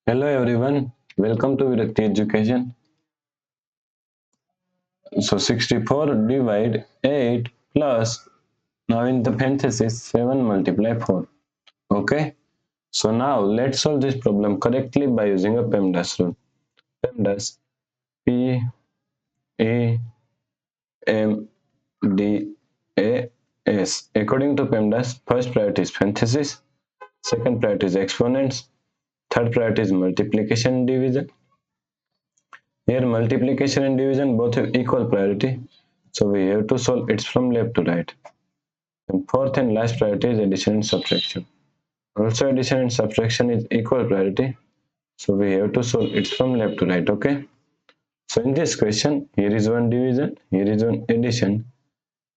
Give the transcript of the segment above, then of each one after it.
Hello everyone, welcome to Virakti Education. So 64 divide 8 plus, now in the parenthesis 7 multiply 4. Okay, so now let's solve this problem correctly by using a PEMDAS rule. PEMDAS P A M D A S. According to PEMDAS, first priority is parenthesis, second priority is exponents, third priority is multiplication and division. Here multiplication and division both have equal priority, so we have to solve it from left to right. And fourth and last priority is addition and subtraction. Also addition and subtraction is equal priority, so we have to solve it from left to right. Okay. So in this question, here is one division, here is one addition,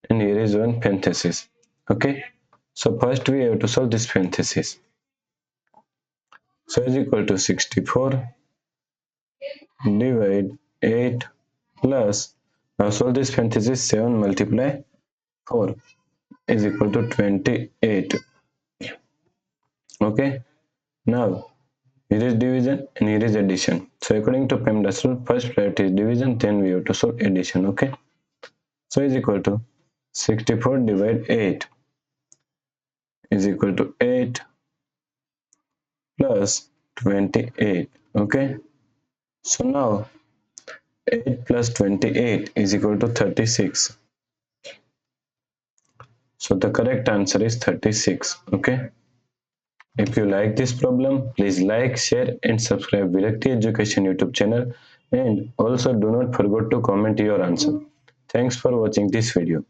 and here is one parenthesis. Okay. So first we have to solve this parenthesis. So is equal to 64 divide 8 plus, now solve this parenthesis, 7 multiply 4 is equal to 28. Okay, now here is division and here is addition. So according to PEMDAS rule, first priority is division, then we have to solve addition. Okay, so is equal to 64 divide 8 is equal to 8 plus 28. Okay, so now 8 plus 28 is equal to 36. So the correct answer is 36. Okay. If you like this problem, please like, share and subscribe Virakti Education YouTube channel, and also do not forget to comment your answer. Thanks for watching this video.